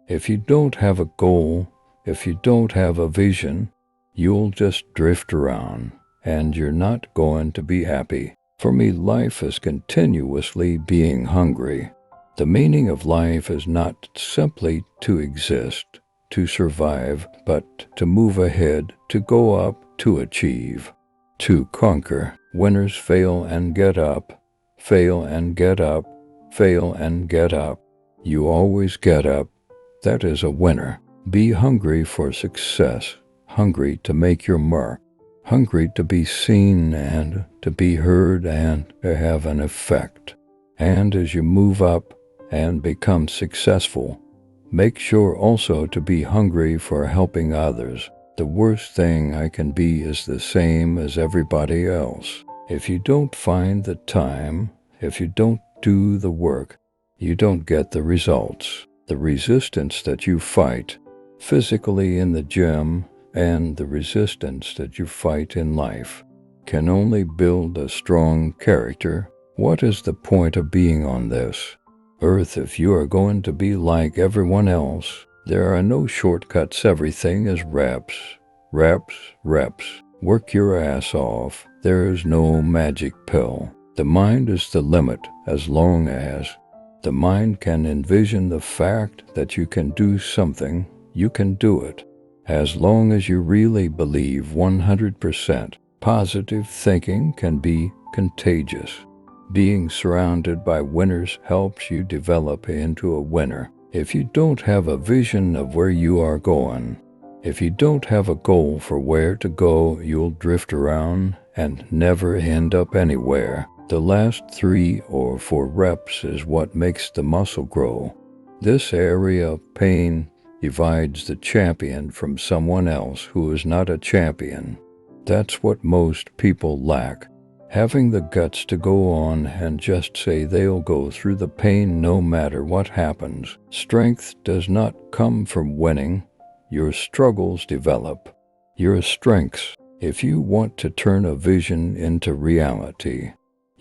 If you don't have a goal, if you don't have a vision, you'll just drift around, and you're not going to be happy. For me, life is continuously being hungry. The meaning of life is not simply to exist, to survive, but to move ahead, to go up, to achieve, to conquer. Winners fail and get up, fail and get up, fail and get up. You always get up. That is a winner. Be hungry for success, hungry to make your mark, hungry to be seen and to be heard and to have an effect. And as you move up and become successful, make sure also to be hungry for helping others. The worst thing I can be is the same as everybody else. If you don't find the time, if you don't do the work, you don't get the results. The resistance that you fight physically in the gym and the resistance that you fight in life can only build a strong character. What is the point of being on this earth if you are going to be like everyone else? There are no shortcuts. Everything is reps, reps, reps. Work your ass off. There is no magic pill. The mind is the limit. As long as the mind can envision the fact that you can do something, you can do it. As long as you really believe 100%, positive thinking can be contagious. Being surrounded by winners helps you develop into a winner. If you don't have a vision of where you are going, if you don't have a goal for where to go, you'll drift around and never end up anywhere. The last 3 or 4 reps is what makes the muscle grow. This area of pain divides the champion from someone else who is not a champion. That's what most people lack. Having the guts to go on and just say they'll go through the pain no matter what happens. Strength does not come from winning. Your struggles develop your strengths. If you want to turn a vision into reality,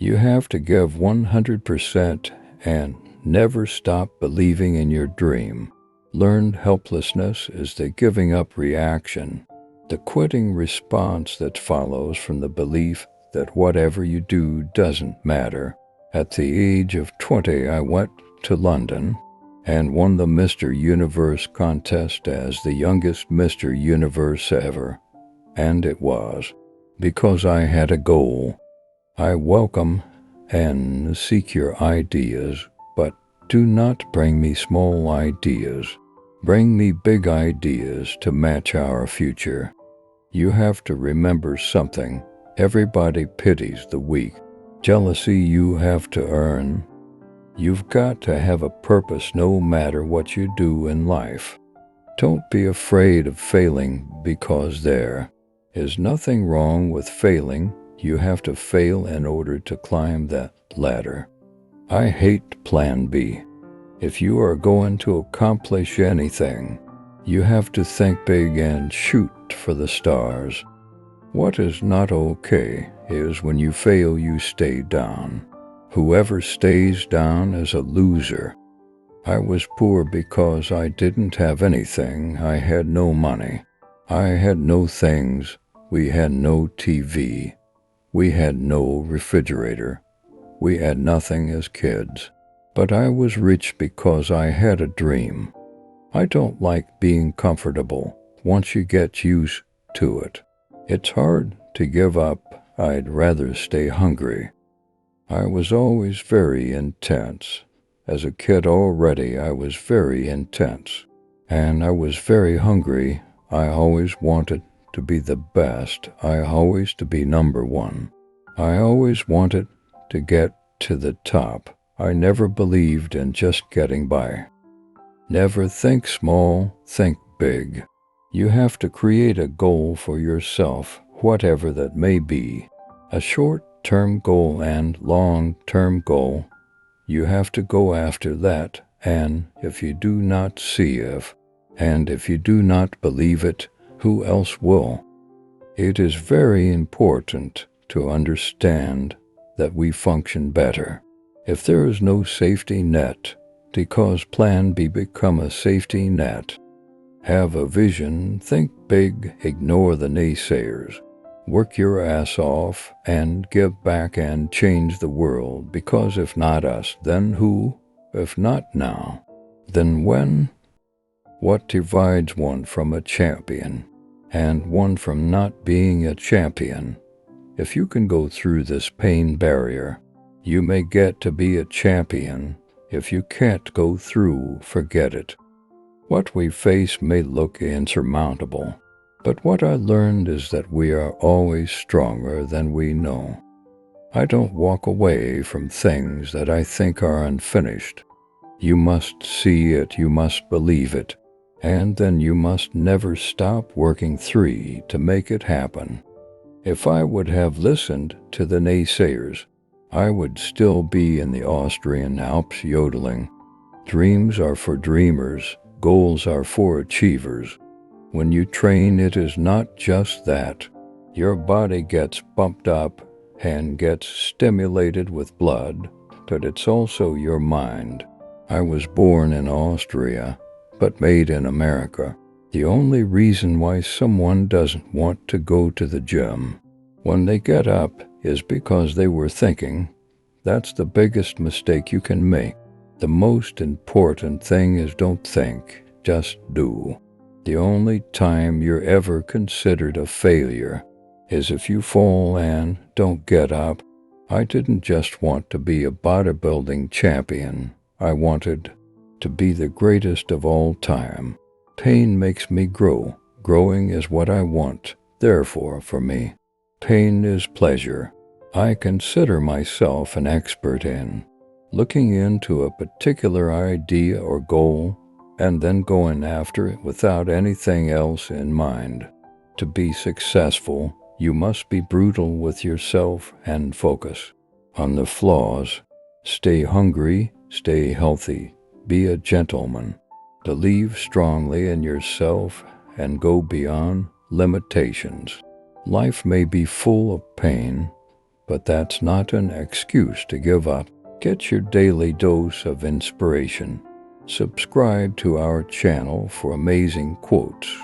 you have to give 100% and never stop believing in your dream. Learned helplessness is the giving up reaction, the quitting response that follows from the belief that whatever you do doesn't matter. At the age of 20, I went to London and won the Mr. Universe contest as the youngest Mr. Universe ever. And it was because I had a goal. I welcome and seek your ideas, but do not bring me small ideas. Bring me big ideas to match our future. You have to remember something. Everybody pities the weak. Jealousy you have to earn. You've got to have a purpose no matter what you do in life. Don't be afraid of failing because there is nothing wrong with failing. You have to fail in order to climb that ladder. I hate Plan B. If you are going to accomplish anything, you have to think big and shoot for the stars. What is not okay is when you fail, you stay down. Whoever stays down is a loser. I was poor because I didn't have anything. I had no money. I had no things. We had no TV. We had no refrigerator. We had nothing as kids. But I was rich because I had a dream. I don't like being comfortable once you get used to it. It's hard to give up. I'd rather stay hungry. I was always very intense. As a kid already, I was very intense. And I was very hungry. I always wanted to be the best. I always to be number one. I always wanted to get to the top. I never believed in just getting by. Never think small, think big. You have to create a goal for yourself, whatever that may be. A short-term goal and long-term goal. You have to go after that, and if you do not see it, and if you do not believe it, who else will? It is very important to understand that we function better. If there is no safety net, because Plan B become a safety net. Have a vision, think big, ignore the naysayers. Work your ass off and give back and change the world, because if not us, then who? If not now, then when? What divides one from a champion and one from not being a champion? If you can go through this pain barrier, you may get to be a champion. If you can't go through, forget it. What we face may look insurmountable, but what I learned is that we are always stronger than we know. I don't walk away from things that I think are unfinished. You must see it, you must believe it, and then you must never stop working to make it happen. If I would have listened to the naysayers, I would still be in the Austrian Alps yodeling. Dreams are for dreamers, goals are for achievers. When you train, it is not just that. Your body gets pumped up and gets stimulated with blood, but it's also your mind. I was born in Austria, but made in America. The only reason why someone doesn't want to go to the gym when they get up is because they were thinking. That's the biggest mistake you can make. The most important thing is don't think, just do. The only time you're ever considered a failure is if you fall and don't get up. I didn't just want to be a bodybuilding champion. I wanted to be the greatest of all time. Pain makes me grow. Growing is what I want. Therefore, for me, pain is pleasure. I consider myself an expert in looking into a particular idea or goal and then going after it without anything else in mind. To be successful, you must be brutal with yourself and focus on the flaws. Stay hungry, stay healthy, be a gentleman. Believe strongly in yourself and go beyond limitations. Life may be full of pain, but that's not an excuse to give up. Get your daily dose of inspiration. Subscribe to our channel for amazing quotes.